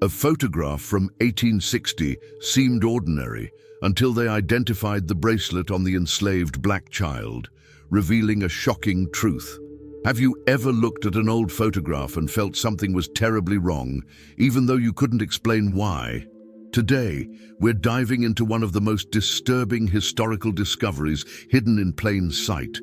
A photograph from 1860 seemed ordinary until they identified the bracelet on the enslaved black child, revealing a shocking truth. Have you ever looked at an old photograph and felt something was terribly wrong, even though you couldn't explain why? Today, we're diving into one of the most disturbing historical discoveries hidden in plain sight,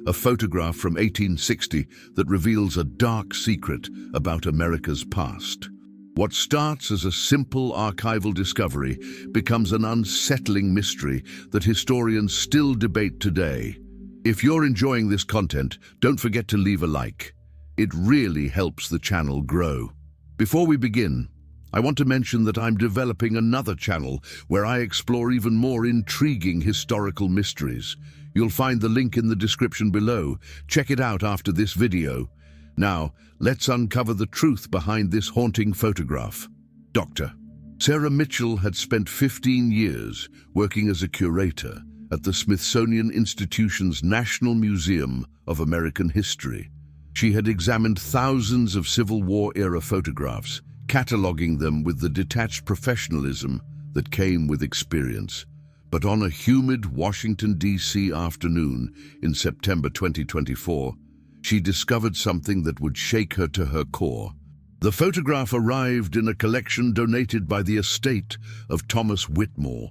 a photograph from 1860 that reveals a dark secret about America's past. What starts as a simple archival discovery becomes an unsettling mystery that historians still debate today. If you're enjoying this content, don't forget to leave a like. It really helps the channel grow. Before we begin, I want to mention that I'm developing another channel where I explore even more intriguing historical mysteries. You'll find the link in the description below. Check it out after this video. Now, let's uncover the truth behind this haunting photograph. Dr. Sarah Mitchell had spent 15 years working as a curator at the Smithsonian Institution's National Museum of American History. She had examined thousands of Civil War-era photographs, cataloging them with the detached professionalism that came with experience. But on a humid Washington, D.C. afternoon in September 2024, she discovered something that would shake her to her core. The photograph arrived in a collection donated by the estate of Thomas Whitmore,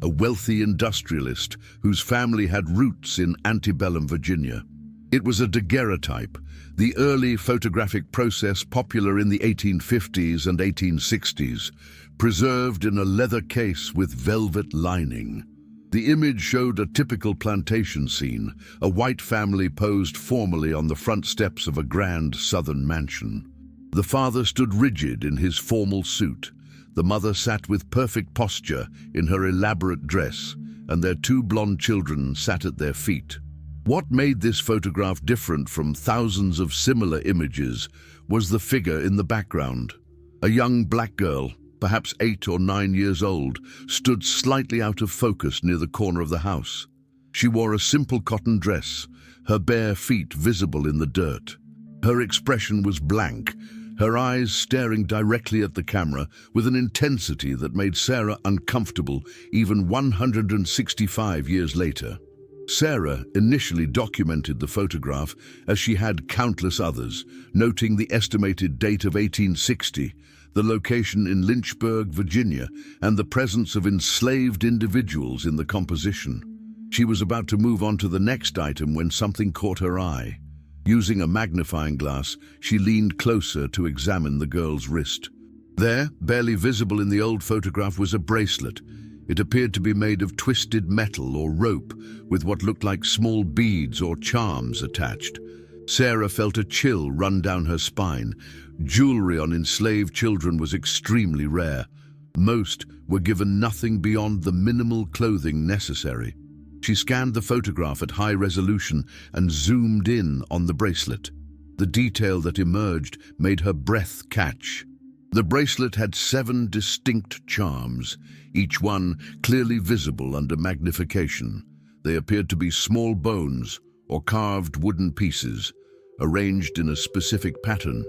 a wealthy industrialist whose family had roots in antebellum Virginia. It was a daguerreotype, the early photographic process popular in the 1850s and 1860s, preserved in a leather case with velvet lining. The image showed a typical plantation scene, a white family posed formally on the front steps of a grand southern mansion. The father stood rigid in his formal suit. The mother sat with perfect posture in her elaborate dress, and their two blonde children sat at their feet. What made this photograph different from thousands of similar images was the figure in the background. A young black girl, perhaps 8 or 9 years old, stood slightly out of focus near the corner of the house. She wore a simple cotton dress, her bare feet visible in the dirt. Her expression was blank, her eyes staring directly at the camera with an intensity that made Sarah uncomfortable even 165 years later. Sarah initially documented the photograph as she had countless others, noting the estimated date of 1860, the location in Lynchburg, Virginia, and the presence of enslaved individuals in the composition. She was about to move on to the next item when something caught her eye. Using a magnifying glass, she leaned closer to examine the girl's wrist. There, barely visible in the old photograph, was a bracelet. It appeared to be made of twisted metal or rope, with what looked like small beads or charms attached. Sarah felt a chill run down her spine. Jewelry on enslaved children was extremely rare. Most were given nothing beyond the minimal clothing necessary. She scanned the photograph at high resolution and zoomed in on the bracelet. The detail that emerged made her breath catch. The bracelet had 7 distinct charms, each one clearly visible under magnification. They appeared to be small bones or carved wooden pieces, arranged in a specific pattern.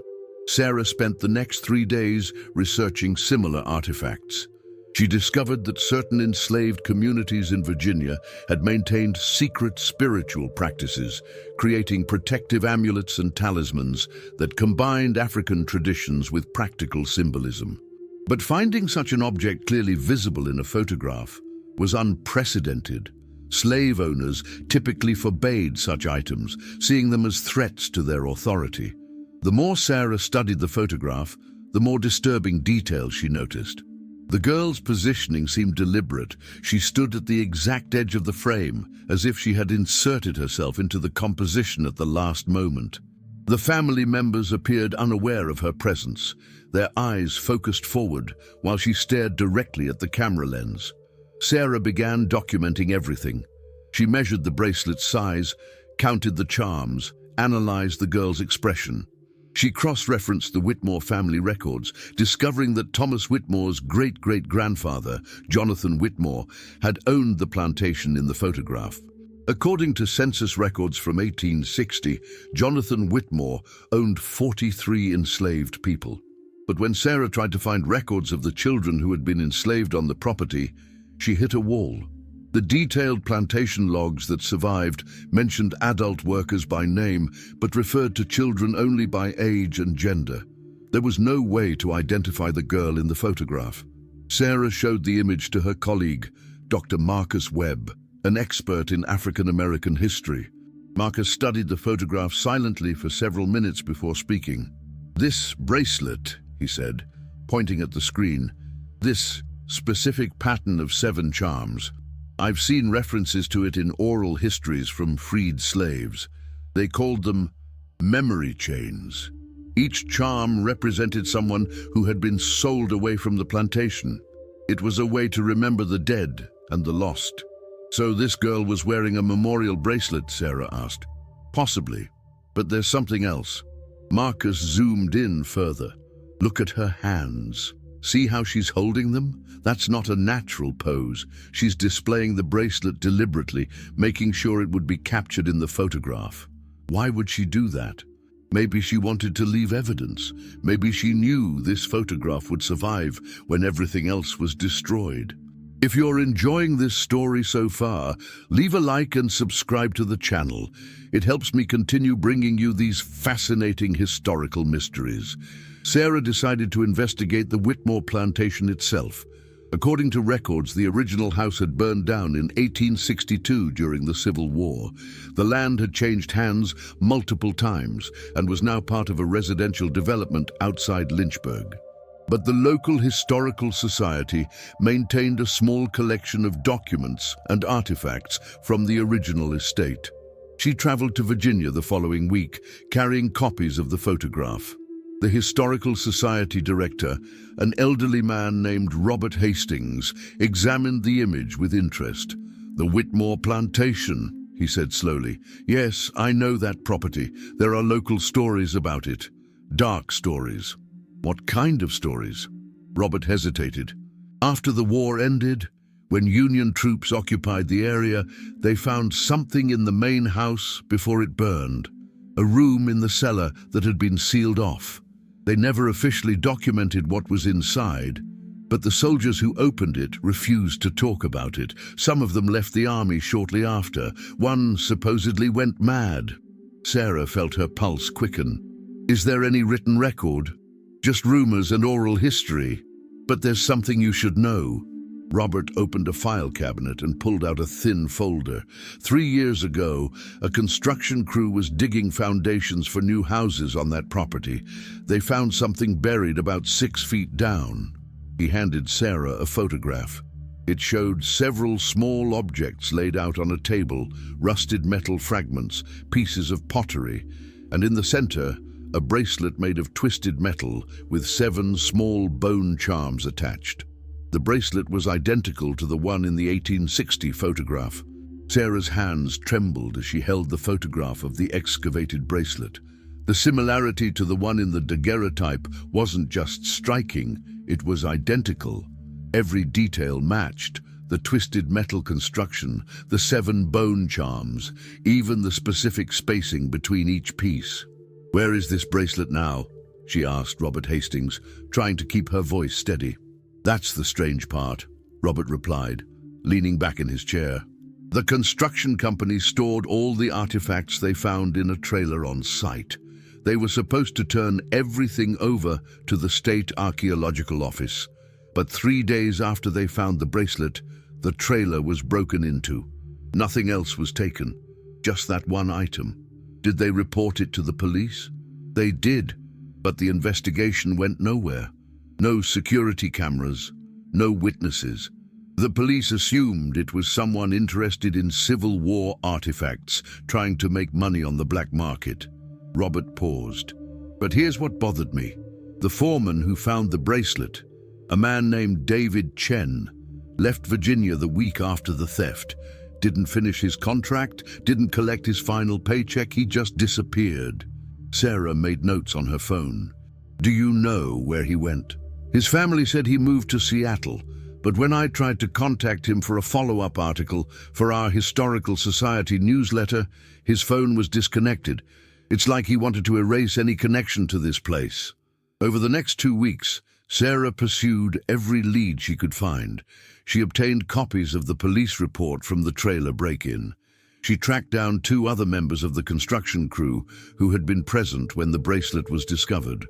Sarah spent the next 3 days researching similar artifacts. She discovered that certain enslaved communities in Virginia had maintained secret spiritual practices, creating protective amulets and talismans that combined African traditions with practical symbolism. But finding such an object clearly visible in a photograph was unprecedented. Slave owners typically forbade such items, seeing them as threats to their authority. The more Sarah studied the photograph, the more disturbing details she noticed. The girl's positioning seemed deliberate. She stood at the exact edge of the frame, as if she had inserted herself into the composition at the last moment. The family members appeared unaware of her presence, their eyes focused forward while she stared directly at the camera lens. Sarah began documenting everything. She measured the bracelet's size, counted the charms, analyzed the girl's expression. She cross-referenced the Whitmore family records, discovering that Thomas Whitmore's great-great-grandfather, Jonathan Whitmore, had owned the plantation in the photograph. According to census records from 1860, Jonathan Whitmore owned 43 enslaved people. But when Sarah tried to find records of the children who had been enslaved on the property, she hit a wall. The detailed plantation logs that survived mentioned adult workers by name, but referred to children only by age and gender. There was no way to identify the girl in the photograph. Sarah showed the image to her colleague, Dr. Marcus Webb, an expert in African American history. Marcus studied the photograph silently for several minutes before speaking. "This bracelet," he said, pointing at the screen, "this specific pattern of 7 charms. I've seen references to it in oral histories from freed slaves. They called them memory chains. Each charm represented someone who had been sold away from the plantation. It was a way to remember the dead and the lost." "So this girl was wearing a memorial bracelet?" Sarah asked. "Possibly, but there's something else." Marcus zoomed in further. "Look at her hands. See how she's holding them? That's not a natural pose. She's displaying the bracelet deliberately, making sure it would be captured in the photograph. Why would she do that? Maybe she wanted to leave evidence. Maybe she knew this photograph would survive when everything else was destroyed." If you're enjoying this story so far, leave a like and subscribe to the channel. It helps me continue bringing you these fascinating historical mysteries. Sarah decided to investigate the Whitmore plantation itself. According to records, the original house had burned down in 1862 during the Civil War. The land had changed hands multiple times and was now part of a residential development outside Lynchburg. But the local historical society maintained a small collection of documents and artifacts from the original estate. She traveled to Virginia the following week, carrying copies of the photograph. The Historical Society director, an elderly man named Robert Hastings, examined the image with interest. "The Whitmore plantation," he said slowly. "Yes, I know that property. There are local stories about it. Dark stories." "What kind of stories?" Robert hesitated. "After the war ended, when Union troops occupied the area, they found something in the main house before it burned. A room in the cellar that had been sealed off. They never officially documented what was inside, but the soldiers who opened it refused to talk about it. Some of them left the army shortly after. One supposedly went mad." Sarah felt her pulse quicken. "Is there any written record? Just rumors and oral history. But there's something you should know." Robert opened a file cabinet and pulled out a thin folder. 3 years ago, a construction crew was digging foundations for new houses on that property. They found something buried about 6 feet down. He handed Sarah a photograph. It showed several small objects laid out on a table, rusted metal fragments, pieces of pottery, and in the center, a bracelet made of twisted metal with 7 small bone charms attached. The bracelet was identical to the one in the 1860 photograph. Sarah's hands trembled as she held the photograph of the excavated bracelet. The similarity to the one in the daguerreotype wasn't just striking, it was identical. Every detail matched: the twisted metal construction, the 7 bone charms, even the specific spacing between each piece. "Where is this bracelet now?" she asked Robert Hastings, trying to keep her voice steady. "That's the strange part," Robert replied, leaning back in his chair. "The construction company stored all the artifacts they found in a trailer on site. They were supposed to turn everything over to the State Archaeological Office. But 3 days after they found the bracelet, the trailer was broken into. Nothing else was taken, just that one item. Did they report it to the police? They did, but the investigation went nowhere. No security cameras, no witnesses. The police assumed it was someone interested in Civil War artifacts, trying to make money on the black market." Robert paused. "But here's what bothered me. The foreman who found the bracelet, a man named David Chen, left Virginia the week after the theft. Didn't finish his contract, didn't collect his final paycheck, he just disappeared." Sarah made notes on her phone. "Do you know where he went?" "His family said he moved to Seattle, but when I tried to contact him for a follow-up article for our Historical Society newsletter, his phone was disconnected. It's like he wanted to erase any connection to this place." Over the next 2 weeks, Sarah pursued every lead she could find. She obtained copies of the police report from the trailer break-in. She tracked down 2 other members of the construction crew who had been present when the bracelet was discovered.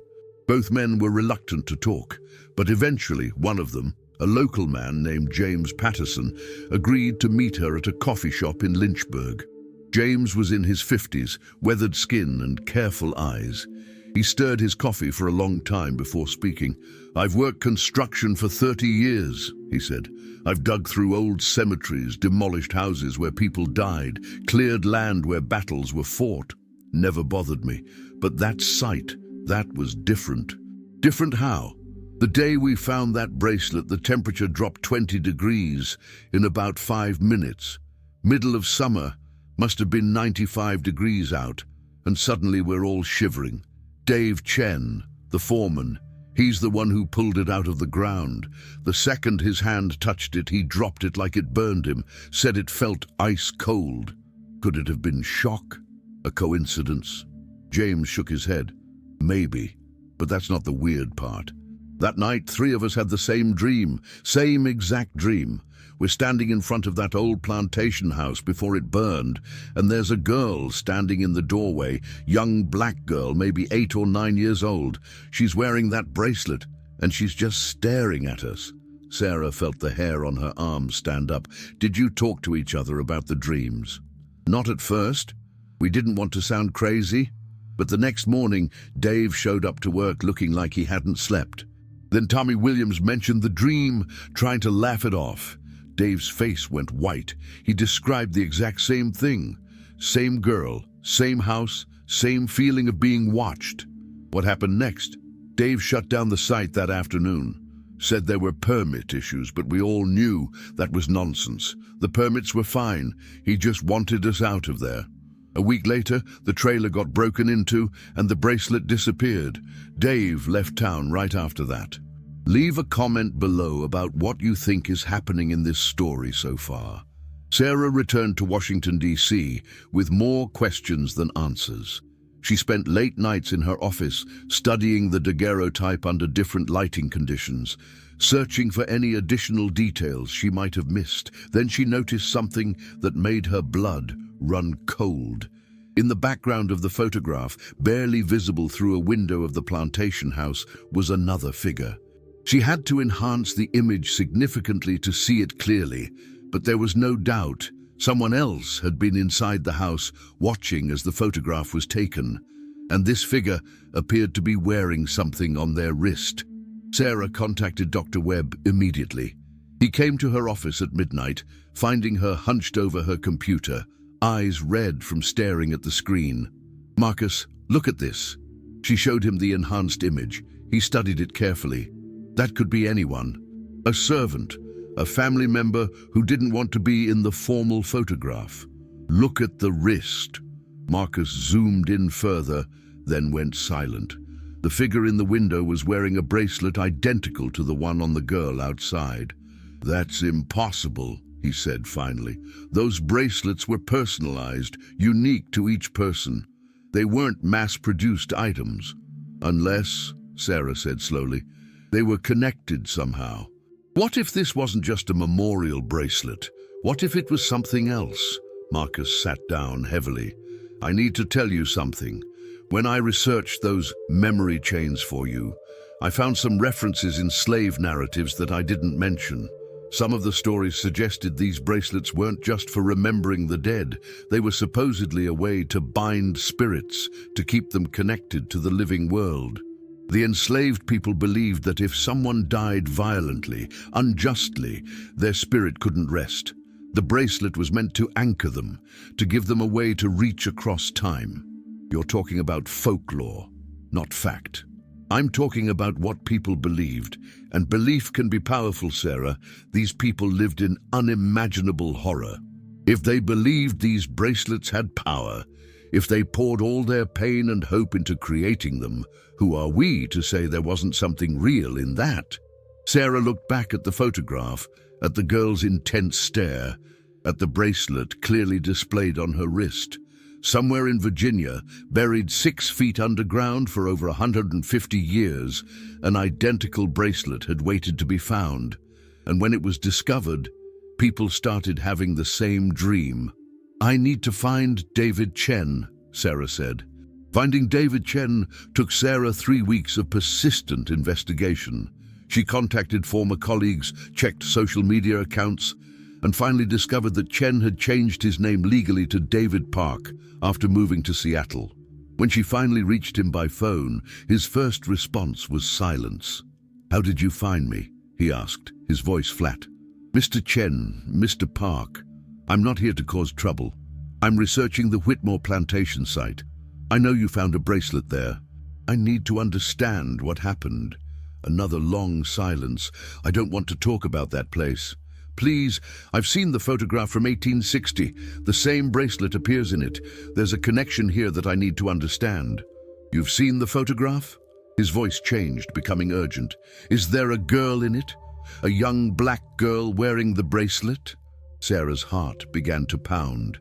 Both men were reluctant to talk, but eventually one of them, a local man named James Patterson, agreed to meet her at a coffee shop in Lynchburg. James was in his 50s, weathered skin and careful eyes. He stirred his coffee for a long time before speaking. "I've worked construction for 30 years, he said. "I've dug through old cemeteries, demolished houses where people died, cleared land where battles were fought. Never bothered me. But that sight, that was different." "Different how?" "The day we found that bracelet, the temperature dropped 20 degrees in about 5 minutes. Middle of summer, must have been 95 degrees out, and suddenly we're all shivering. Dave Chen, the foreman, he's the one who pulled it out of the ground. The second his hand touched it, he dropped it like it burned him, said it felt ice cold. Could it have been shock? A coincidence?" James shook his head. "Maybe, but that's not the weird part. That night, 3 of us had the same dream, same exact dream. We're standing in front of that old plantation house before it burned, and there's a girl standing in the doorway, young black girl, maybe 8 or 9 years old. She's wearing that bracelet, and she's just staring at us." Sarah felt the hair on her arms stand up. "Did you talk to each other about the dreams?" "Not at first. We didn't want to sound crazy. But the next morning, Dave showed up to work looking like he hadn't slept. Then Tommy Williams mentioned the dream, trying to laugh it off. Dave's face went white. He described the exact same thing. Same girl, same house, same feeling of being watched. What happened next? Dave shut down the site that afternoon. Said there were permit issues, but we all knew that was nonsense. The permits were fine. He just wanted us out of there. A week later, the trailer got broken into and the bracelet disappeared. Dave left town right after that. Leave a comment below about what you think is happening in this story so far. Sarah returned to Washington, D.C. with more questions than answers. She spent late nights in her office studying the daguerreotype under different lighting conditions, searching for any additional details she might have missed. Then she noticed something that made her blood run cold. In the background of the photograph, barely visible through a window of the plantation house, was another figure. She had to enhance the image significantly to see it clearly, but there was no doubt someone else had been inside the house watching as the photograph was taken, and this figure appeared to be wearing something on their wrist. Sarah contacted Dr. Webb immediately. He came to her office at midnight, finding her hunched over her computer, eyes red from staring at the screen. "Marcus, look at this." She showed him the enhanced image. He studied it carefully. That could be anyone. A servant, a family member who didn't want to be in the formal photograph. "Look at the wrist." Marcus zoomed in further, then went silent. The figure in the window was wearing a bracelet identical to the one on the girl outside. "That's impossible," he said finally. "Those bracelets were personalized, unique to each person. They weren't mass-produced items. Unless," Sarah said slowly, "they were connected somehow. What if this wasn't just a memorial bracelet? What if it was something else?" Marcus sat down heavily. "I need to tell you something. When I researched those memory chains for you, I found some references in slave narratives that I didn't mention. Some of the stories suggested these bracelets weren't just for remembering the dead. They were supposedly a way to bind spirits, to keep them connected to the living world. The enslaved people believed that if someone died violently, unjustly, their spirit couldn't rest. The bracelet was meant to anchor them, to give them a way to reach across time. You're talking about folklore, not fact. I'm talking about what people believed, and belief can be powerful, Sarah. These people lived in unimaginable horror. If they believed these bracelets had power, if they poured all their pain and hope into creating them, who are we to say there wasn't something real in that?" Sarah looked back at the photograph, at the girl's intense stare, at the bracelet clearly displayed on her wrist. Somewhere in Virginia, buried 6 feet underground for over 150 years, an identical bracelet had waited to be found. And when it was discovered, people started having the same dream. "I need to find David Chen," Sarah said. Finding David Chen took Sarah 3 weeks of persistent investigation. She contacted former colleagues, checked social media accounts, and finally discovered that Chen had changed his name legally to David Park after moving to Seattle. When she finally reached him by phone, his first response was silence. "How did you find me?" he asked, his voice flat. "Mr. Chen, Mr. Park, I'm not here to cause trouble. I'm researching the Whitmore plantation site. I know you found a bracelet there. I need to understand what happened." Another long silence. "I don't want to talk about that place. Please, I've seen the photograph from 1860. The same bracelet appears in it. There's a connection here that I need to understand." "You've seen the photograph?" His voice changed, becoming urgent. "Is there a girl in it? A young black girl wearing the bracelet?" Sarah's heart began to pound.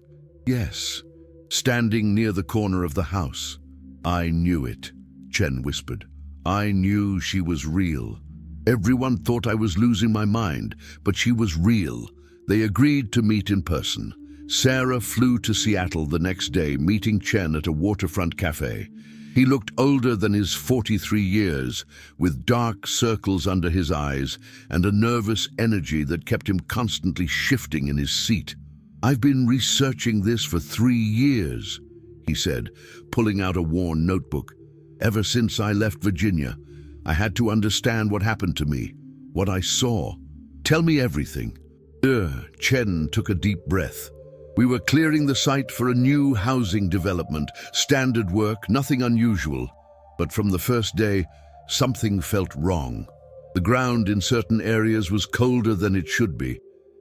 "Yes, standing near the corner of the house." "I knew it," Chen whispered. "I knew she was real. Everyone thought I was losing my mind, but she was real." They agreed to meet in person. Sarah flew to Seattle the next day, meeting Chen at a waterfront cafe. He looked older than his 43 years, with dark circles under his eyes and a nervous energy that kept him constantly shifting in his seat. "I've been researching this for 3 years, he said, pulling out a worn notebook. "Ever since I left Virginia, I had to understand what happened to me, what I saw. Tell me everything." Chen took a deep breath. "We were clearing the site for a new housing development, standard work, nothing unusual. But from the first day, something felt wrong. The ground in certain areas was colder than it should be.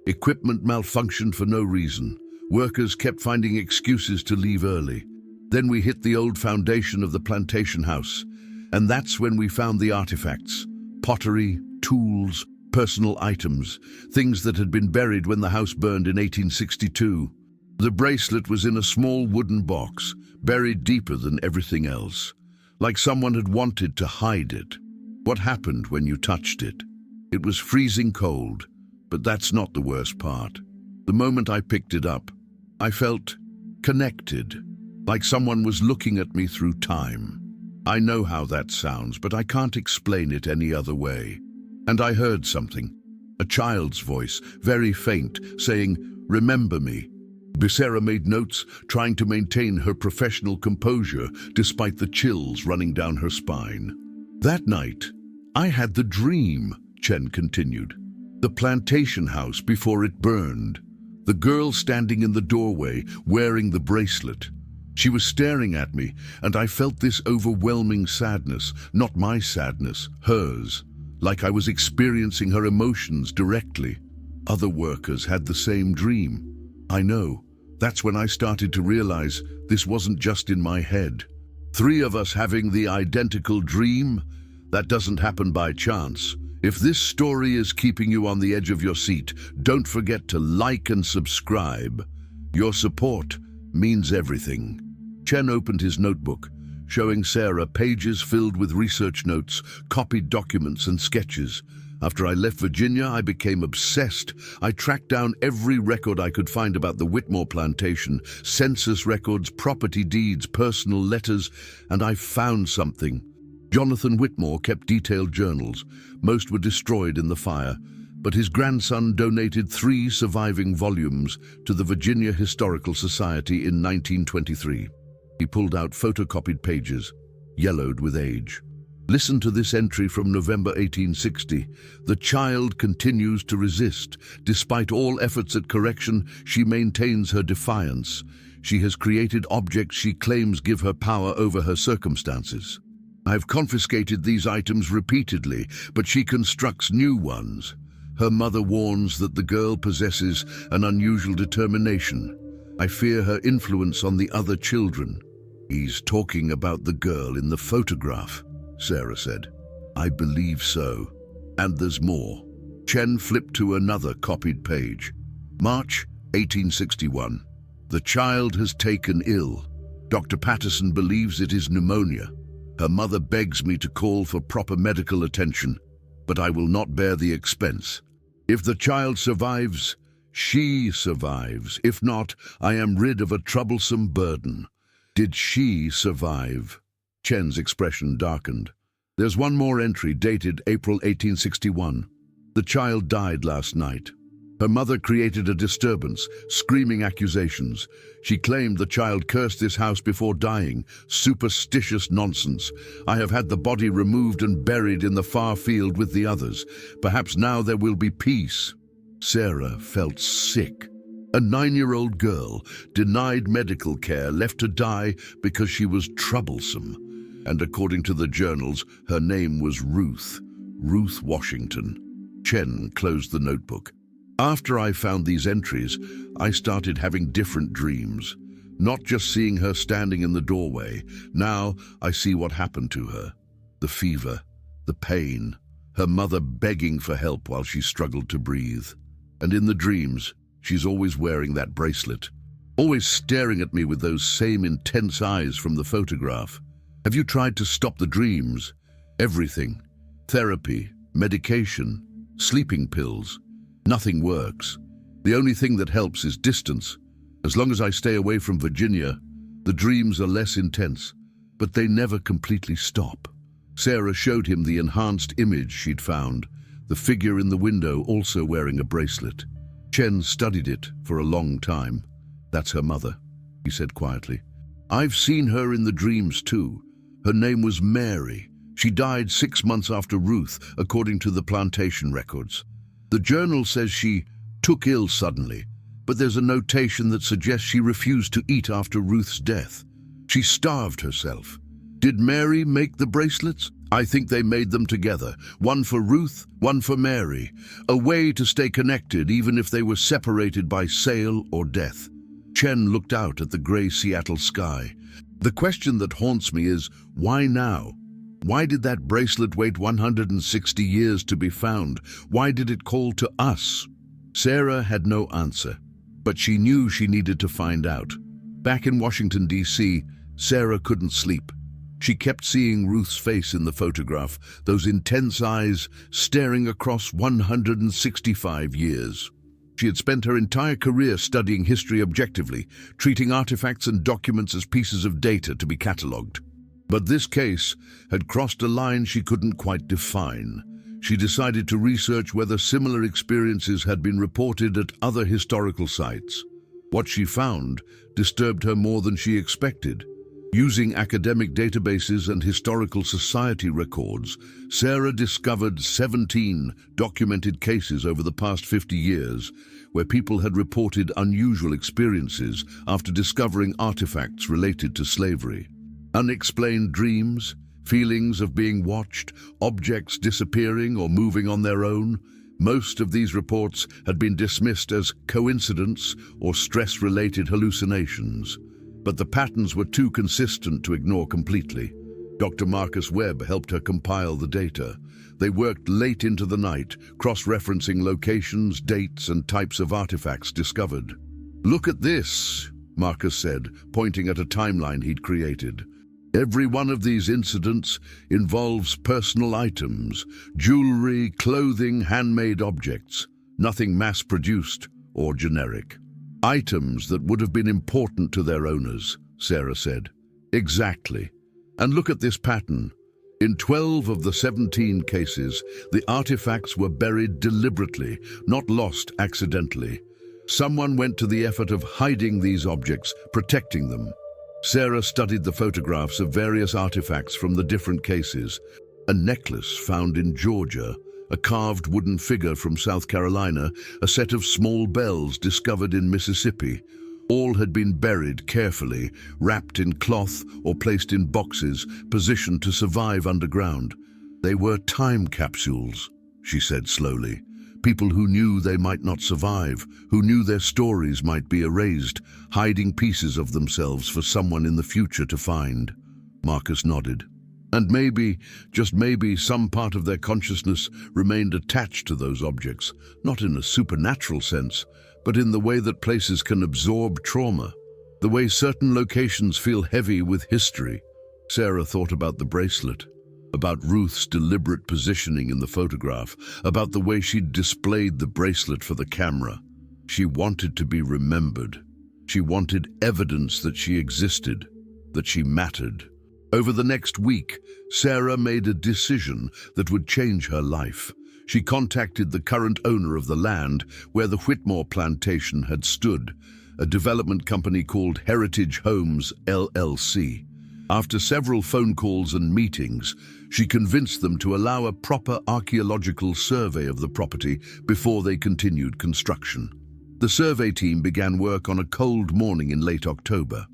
Equipment malfunctioned for no reason. Workers kept finding excuses to leave early. Then we hit the old foundation of the plantation house, and that's when we found the artifacts: pottery, tools, personal items, things that had been buried when the house burned in 1862. The bracelet was in a small wooden box, buried deeper than everything else, like someone had wanted to hide it. What happened when you touched it? It was freezing cold, but that's not the worst part. The moment I picked it up, I felt connected, like someone was looking at me through time. I know how that sounds, but I can't explain it any other way. And I heard something, a child's voice, very faint, saying, 'Remember me.'" Sarah made notes, trying to maintain her professional composure despite the chills running down her spine. "That night, I had the dream," Chen continued. "The plantation house before it burned. The girl standing in the doorway, wearing the bracelet. She was staring at me, and I felt this overwhelming sadness, not my sadness, hers, like I was experiencing her emotions directly. Other workers had the same dream. I know. That's when I started to realize this wasn't just in my head. 3 of us having the identical dream? That doesn't happen by chance. If this story is keeping you on the edge of your seat, don't forget to like and subscribe. Your support means everything." Chen opened his notebook, showing Sarah pages filled with research notes, copied documents and sketches. "After I left Virginia, I became obsessed. I tracked down every record I could find about the Whitmore plantation, census records, property deeds, personal letters, and I found something." Jonathan Whitmore kept detailed journals. Most were destroyed in the fire, but his grandson donated 3 surviving volumes to the Virginia Historical Society in 1923. He pulled out photocopied pages, yellowed with age. "Listen to this entry from November 1860. The child continues to resist. Despite all efforts at correction, she maintains her defiance. She has created objects she claims give her power over her circumstances. I have confiscated these items repeatedly, but she constructs new ones. Her mother warns that the girl possesses an unusual determination. I fear her influence on the other children." "He's talking about the girl in the photograph," Sarah said. "I believe so. And there's more." Chen flipped to another copied page. "March 1861. The child has taken ill. Dr. Patterson believes it is pneumonia. Her mother begs me to call for proper medical attention, but I will not bear the expense. If the child survives, she survives. If not, I am rid of a troublesome burden. Did she survive? Chen's expression darkened. There's one more entry dated April 1861. The child died last night. Her mother created a disturbance, screaming accusations. She claimed the child cursed this house before dying. Superstitious nonsense. I have had the body removed and buried in the far field with the others. Perhaps now there will be peace. Sarah felt sick. A 9-year-old girl, denied medical care, left to die because she was troublesome. And according to the journals, her name was Ruth Washington. Chen closed the notebook. After I found these entries, I started having different dreams. Not just seeing her standing in the doorway. Now I see what happened to her. The fever, the pain, her mother begging for help while she struggled to breathe. And in the dreams, she's always wearing that bracelet, always staring at me with those same intense eyes from the photograph. Have you tried to stop the dreams? Everything. Therapy, medication, sleeping pills. Nothing works. The only thing that helps is distance. As long as I stay away from Virginia, the dreams are less intense, but they never completely stop. Sarah showed him the enhanced image she'd found, the figure in the window also wearing a bracelet. Chen studied it for a long time. That's her mother, he said quietly. I've seen her in the dreams too. Her name was Mary. She died 6 months after Ruth, according to the plantation records. The journal says she took ill suddenly, but there's a notation that suggests she refused to eat after Ruth's death. She starved herself. Did Mary make the bracelets? I think they made them together, one for Ruth, one for Mary, a way to stay connected even if they were separated by sale or death. Chen looked out at the gray Seattle sky. The question that haunts me is, why now? Why did that bracelet wait 160 years to be found? Why did it call to us? Sarah had no answer, but she knew she needed to find out. Back in Washington, D.C., Sarah couldn't sleep. She kept seeing Ruth's face in the photograph, those intense eyes staring across 165 years. She had spent her entire career studying history objectively, treating artifacts and documents as pieces of data to be catalogued. But this case had crossed a line she couldn't quite define. She decided to research whether similar experiences had been reported at other historical sites. What she found disturbed her more than she expected. Using academic databases and historical society records, Sarah discovered 17 documented cases over the past 50 years where people had reported unusual experiences after discovering artifacts related to slavery. Unexplained dreams, feelings of being watched, objects disappearing or moving on their own. Most of these reports had been dismissed as coincidence or stress-related hallucinations. But the patterns were too consistent to ignore completely. Dr. Marcus Webb helped her compile the data. They worked late into the night, cross-referencing locations, dates, and types of artifacts discovered. Look at this, Marcus said, pointing at a timeline he'd created. Every one of these incidents involves personal items, jewelry, clothing, handmade objects, nothing mass-produced or generic. Items that would have been important to their owners, Sarah said. Exactly. And look at this pattern. In 12 of the 17 cases, the artifacts were buried deliberately, not lost accidentally. Someone went to the effort of hiding these objects, protecting them. Sarah studied the photographs of various artifacts from the different cases. A necklace found in Georgia, a carved wooden figure from South Carolina, a set of small bells discovered in Mississippi. All had been buried carefully, wrapped in cloth or placed in boxes, positioned to survive underground. They were time capsules, she said slowly. People who knew they might not survive, who knew their stories might be erased, hiding pieces of themselves for someone in the future to find. Marcus nodded. And maybe, just maybe, some part of their consciousness remained attached to those objects, not in a supernatural sense, but in the way that places can absorb trauma. the way certain locations feel heavy with history. Sarah thought about the bracelet, about Ruth's deliberate positioning in the photograph, about the way she'd displayed the bracelet for the camera. She wanted to be remembered. She wanted evidence that she existed, that she mattered. Over the next week, Sarah made a decision that would change her life. She contacted the current owner of the land where the Whitmore plantation had stood, a development company called Heritage Homes, LLC. After several phone calls and meetings, she convinced them to allow a proper archaeological survey of the property before they continued construction. The survey team began work on a cold morning in late October.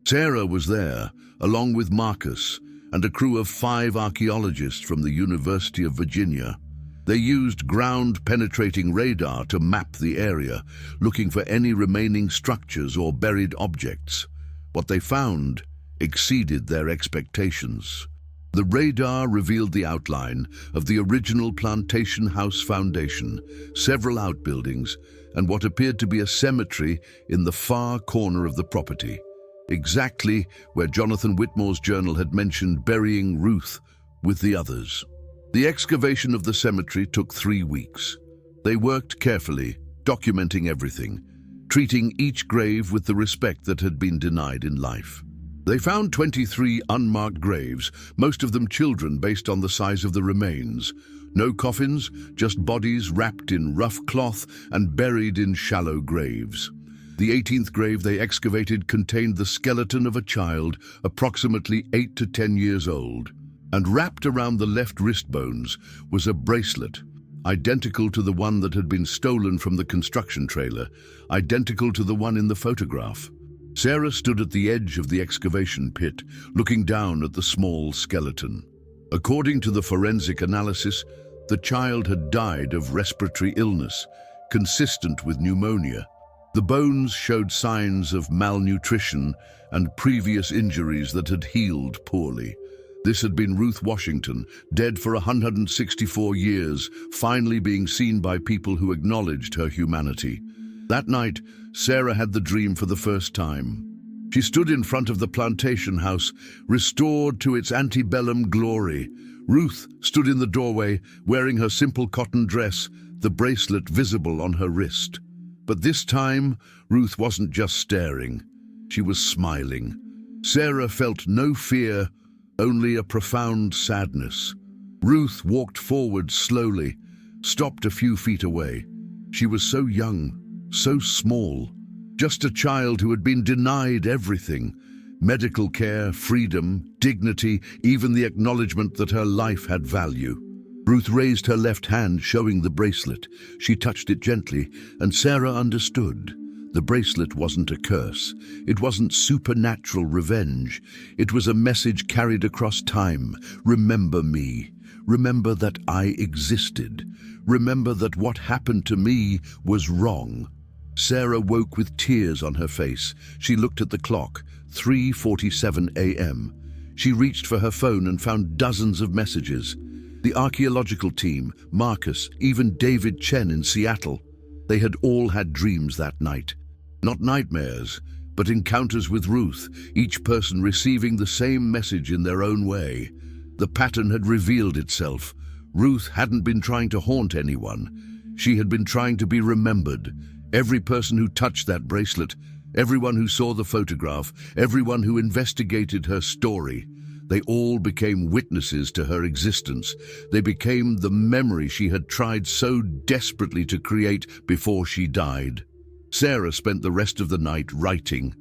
Sarah was there, along with Marcus and a crew of 5 archaeologists from the University of Virginia. They used ground-penetrating radar to map the area, looking for any remaining structures or buried objects. What they found exceeded their expectations. The radar revealed the outline of the original plantation house foundation, several outbuildings, and what appeared to be a cemetery in the far corner of the property, exactly where Jonathan Whitmore's journal had mentioned burying Ruth with the others. The excavation of the cemetery took 3 weeks. They worked carefully, documenting everything, treating each grave with the respect that had been denied in life. They found 23 unmarked graves, most of them children based on the size of the remains. No coffins, just bodies wrapped in rough cloth and buried in shallow graves. The 18th grave they excavated contained the skeleton of a child approximately 8 to 10 years old. And wrapped around the left wrist bones was a bracelet, identical to the one that had been stolen from the construction trailer, identical to the one in the photograph. Sarah stood at the edge of the excavation pit, looking down at the small skeleton. According to the forensic analysis, the child had died of respiratory illness, consistent with pneumonia. The bones showed signs of malnutrition and previous injuries that had healed poorly. This had been Ruth Washington, dead for 164 years, finally being seen by people who acknowledged her humanity. That night, Sarah had the dream for the first time. She stood in front of the plantation house, restored to its antebellum glory. Ruth stood in the doorway, wearing her simple cotton dress, the bracelet visible on her wrist. But this time, Ruth wasn't just staring. She was smiling. Sarah felt no fear, only a profound sadness. Ruth walked forward slowly, stopped a few feet away. She was so young, so small, just a child who had been denied everything: medical care, freedom, dignity, even the acknowledgement that her life had value. Ruth raised her left hand, showing the bracelet. She touched it gently, and Sarah understood. The bracelet wasn't a curse. It wasn't supernatural revenge. It was a message carried across time. Remember me. Remember that I existed. Remember that what happened to me was wrong. Sarah woke with tears on her face. She looked at the clock, 3:47 a.m. She reached for her phone and found dozens of messages. The archaeological team, Marcus, even David Chen in Seattle. They had all had dreams that night. Not nightmares, but encounters with Ruth, each person receiving the same message in their own way. The pattern had revealed itself. Ruth hadn't been trying to haunt anyone. She had been trying to be remembered. Every person who touched that bracelet, everyone who saw the photograph, everyone who investigated her story, they all became witnesses to her existence. They became the memory she had tried so desperately to create before she died. Sarah spent the rest of the night writing.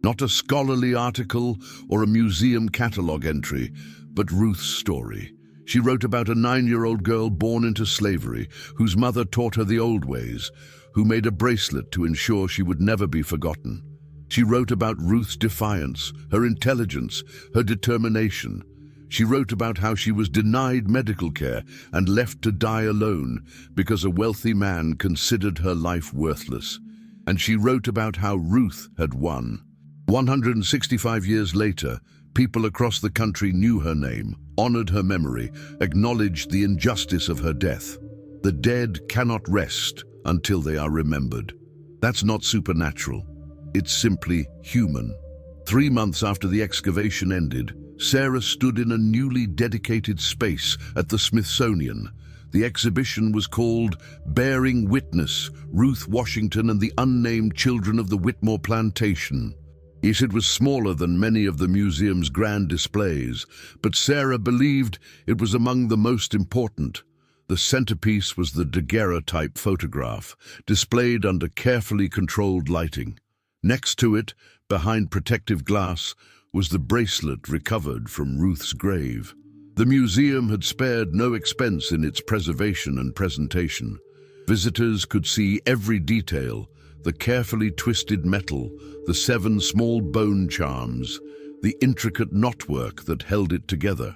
Not a scholarly article or a museum catalogue entry, but Ruth's story. She wrote about a 9-year-old girl born into slavery, whose mother taught her the old ways, who made a bracelet to ensure she would never be forgotten. She wrote about Ruth's defiance, her intelligence, her determination. She wrote about how she was denied medical care and left to die alone because a wealthy man considered her life worthless. And she wrote about how Ruth had won. 165 years later, people across the country knew her name, honored her memory, acknowledged the injustice of her death. The dead cannot rest until they are remembered. That's not supernatural. It's simply human. 3 months after the excavation ended, Sarah stood in a newly dedicated space at the Smithsonian. The exhibition was called Bearing Witness, Ruth Washington and the Unnamed Children of the Whitmore Plantation. Yes, it was smaller than many of the museum's grand displays, but Sarah believed it was among the most important. The centerpiece was the daguerreotype photograph, displayed under carefully controlled lighting. Next to it, behind protective glass, was the bracelet recovered from Ruth's grave. The museum had spared no expense in its preservation and presentation. Visitors could see every detail: the carefully twisted metal, the 7 small bone charms, the intricate knotwork that held it together.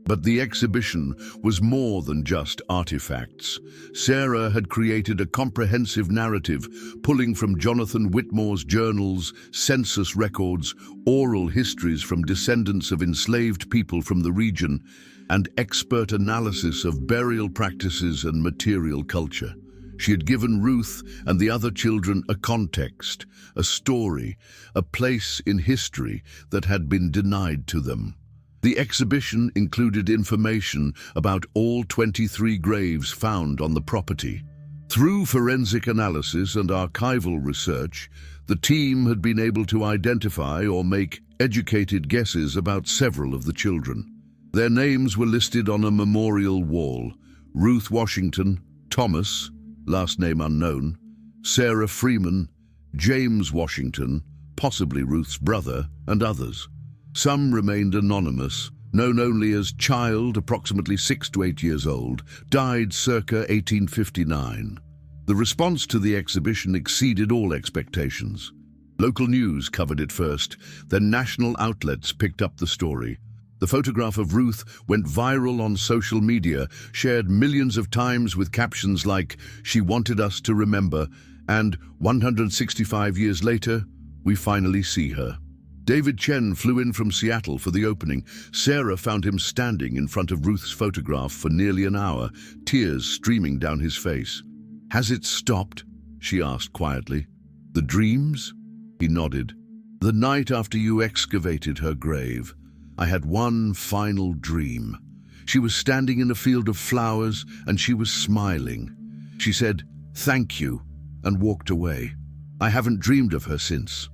But the exhibition was more than just artifacts. Sarah had created a comprehensive narrative, pulling from Jonathan Whitmore's journals, census records, oral histories from descendants of enslaved people from the region, and expert analysis of burial practices and material culture. She had given Ruth and the other children a context, a story, a place in history that had been denied to them. The exhibition included information about all 23 graves found on the property. Through forensic analysis and archival research, the team had been able to identify or make educated guesses about several of the children. Their names were listed on a memorial wall: Ruth Washington, Thomas, last name unknown, Sarah Freeman, James Washington, possibly Ruth's brother, and others. Some remained anonymous, known only as Child, approximately 6 to 8 years old, died circa 1859. The response to the exhibition exceeded all expectations. Local news covered it first, then national outlets picked up the story. The photograph of Ruth went viral on social media, shared millions of times with captions like, "She wanted us to remember," and 165 years later, we finally see her. David Chen flew in from Seattle for the opening. Sarah found him standing in front of Ruth's photograph for nearly an hour, tears streaming down his face. "Has it stopped?" she asked quietly. "The dreams?" He nodded. "The night after you excavated her grave, I had one final dream. She was standing in a field of flowers and she was smiling. She said, 'Thank you,' and walked away. I haven't dreamed of her since."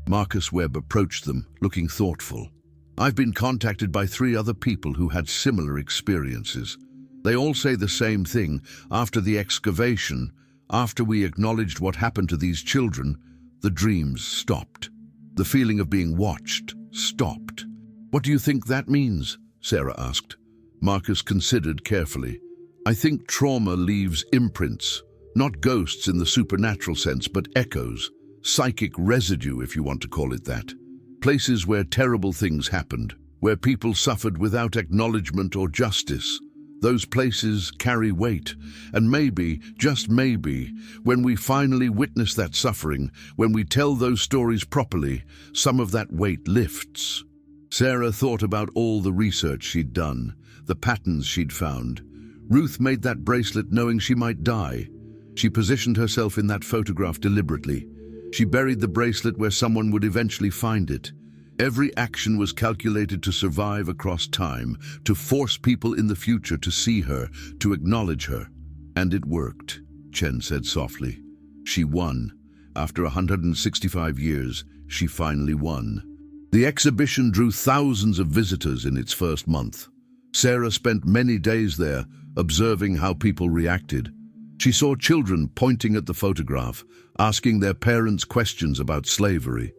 Marcus Webb approached them, looking thoughtful. "I've been contacted by 3 other people who had similar experiences. They all say the same thing. After the excavation, after we acknowledged what happened to these children, the dreams stopped. The feeling of being watched stopped." "What do you think that means?" Sarah asked. Marcus considered carefully. "I think trauma leaves imprints, not ghosts in the supernatural sense, but echoes. Psychic residue, if you want to call it that. Places where terrible things happened, where people suffered without acknowledgement or justice. Those places carry weight, and maybe, just maybe, when we finally witness that suffering, when we tell those stories properly, some of that weight lifts." Sarah thought about all the research she'd done, the patterns she'd found. Ruth made that bracelet knowing she might die. She positioned herself in that photograph deliberately. She buried the bracelet where someone would eventually find it. Every action was calculated to survive across time, to force people in the future to see her, to acknowledge her. "And it worked," Chen said softly. "She won. After 165 years, she finally won." The exhibition drew thousands of visitors in its first month. Sarah spent many days there, observing how people reacted. She saw children pointing at the photograph, asking their parents questions about slavery.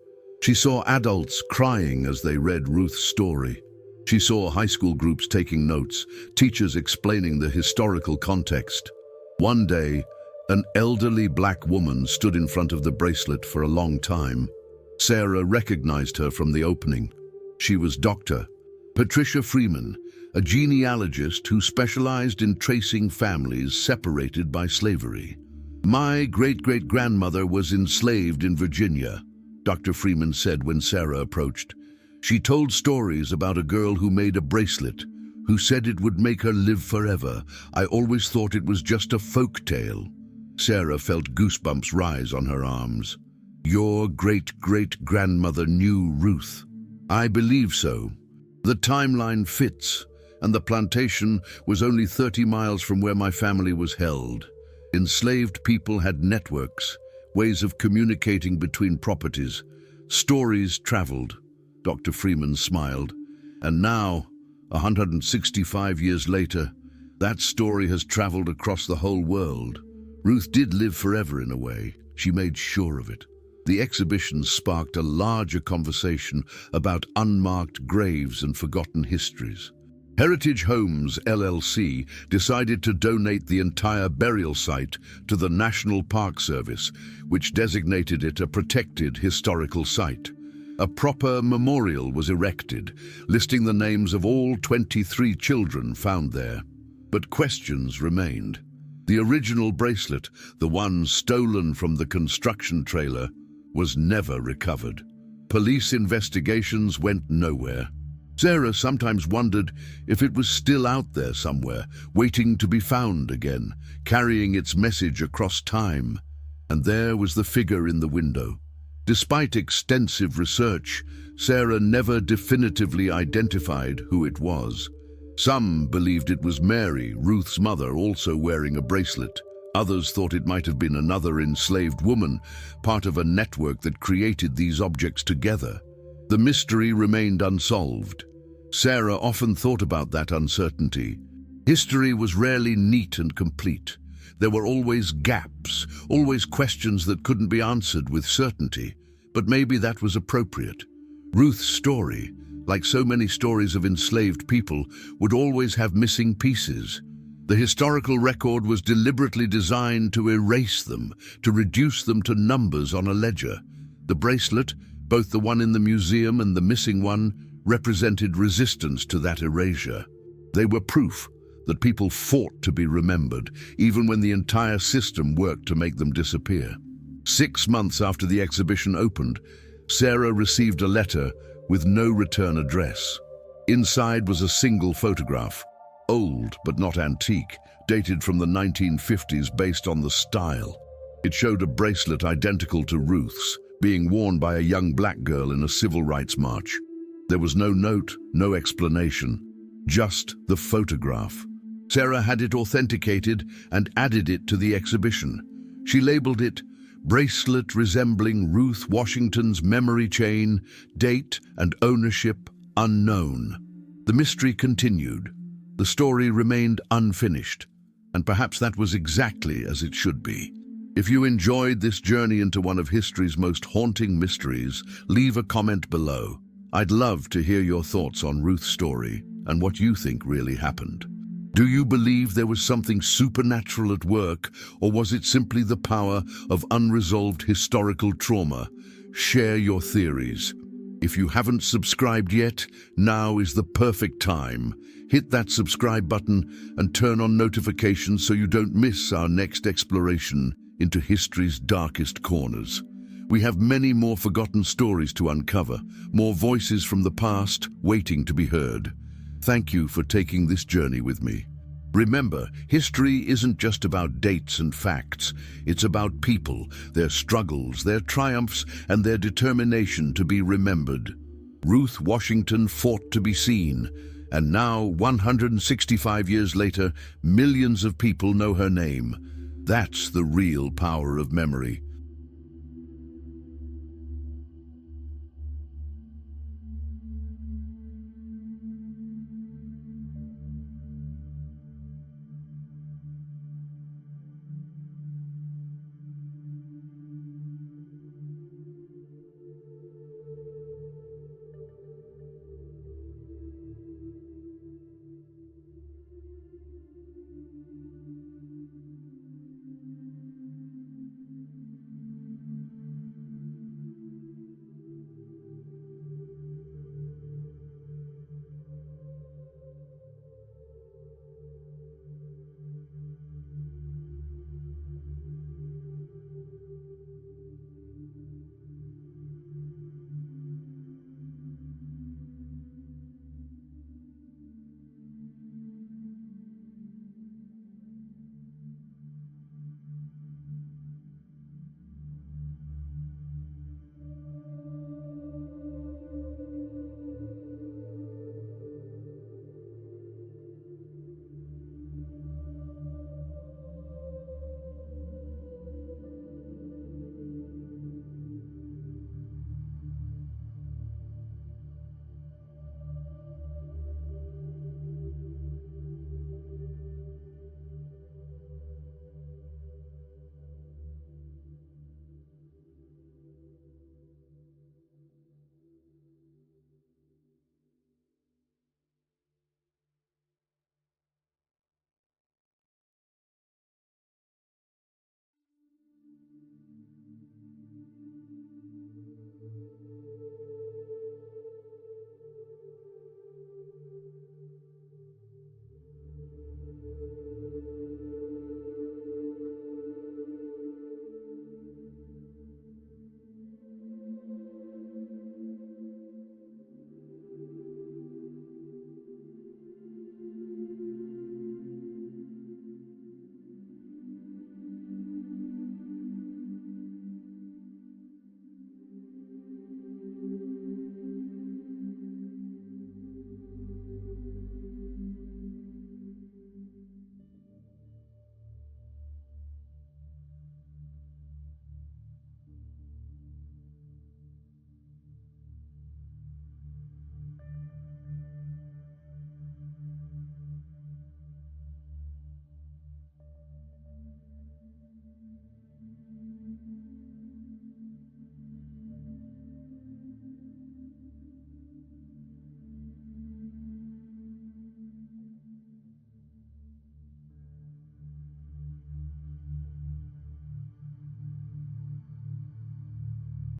She saw adults crying as they read Ruth's story. She saw high school groups taking notes, teachers explaining the historical context. One day, an elderly black woman stood in front of the bracelet for a long time. Sarah recognized her from the opening. She was Dr. Patricia Freeman, a genealogist who specialized in tracing families separated by slavery. "My great-great-grandmother was enslaved in Virginia," Dr. Freeman said when Sarah approached. "She told stories about a girl who made a bracelet, who said it would make her live forever. I always thought it was just a folk tale." Sarah felt goosebumps rise on her arms. "Your great-great-grandmother knew Ruth," I believe so. The timeline fits, and the plantation was only 30 miles from where my family was held. Enslaved people had networks, ways of communicating between properties. Stories traveled. Dr. Freeman smiled. And now, 165 years later, that story has traveled across the whole world. Ruth did live forever in a way. She made sure of it. The exhibition sparked a larger conversation about unmarked graves and forgotten histories. Heritage Homes, LLC, decided to donate the entire burial site to the National Park Service, which designated it a protected historical site. A proper memorial was erected, listing the names of all 23 children found there. But questions remained. The original bracelet, the one stolen from the construction trailer, was never recovered. Police investigations went nowhere. Sarah sometimes wondered if it was still out there somewhere, waiting to be found again, carrying its message across time. And there was the figure in the window. Despite extensive research, Sarah never definitively identified who it was. Some believed it was Mary, Ruth's mother, also wearing a bracelet. Others thought it might have been another enslaved woman, part of a network that created these objects together. The mystery remained unsolved. Sarah often thought about that uncertainty. History was rarely neat and complete. There were always gaps, always questions that couldn't be answered with certainty. But maybe that was appropriate. Ruth's story, like so many stories of enslaved people, would always have missing pieces. The historical record was deliberately designed to erase them, to reduce them to numbers on a ledger. The bracelet, both the one in the museum and the missing one, represented resistance to that erasure. They were proof that people fought to be remembered, even when the entire system worked to make them disappear. 6 months after the exhibition opened, Sarah received a letter with no return address. Inside was a single photograph, old but not antique, dated from the 1950s based on the style. It showed a bracelet identical to Ruth's, being worn by a young black girl in a civil rights march. There was no note, no explanation, just the photograph. Sarah had it authenticated and added it to the exhibition. She labeled it "Bracelet resembling Ruth Washington's memory chain, date and ownership unknown." The mystery continued. The story remained unfinished, and perhaps that was exactly as it should be. If you enjoyed this journey into one of history's most haunting mysteries, leave a comment below. I'd love to hear your thoughts on Ruth's story and what you think really happened. Do you believe there was something supernatural at work, or was it simply the power of unresolved historical trauma? Share your theories. If you haven't subscribed yet, now is the perfect time. Hit that subscribe button and turn on notifications so you don't miss our next exploration into history's darkest corners. We have many more forgotten stories to uncover, more voices from the past waiting to be heard. Thank you for taking this journey with me. Remember, history isn't just about dates and facts. It's about people, their struggles, their triumphs, and their determination to be remembered. Ruth Washington fought to be seen, and now, 165 years later, millions of people know her name. That's the real power of memory.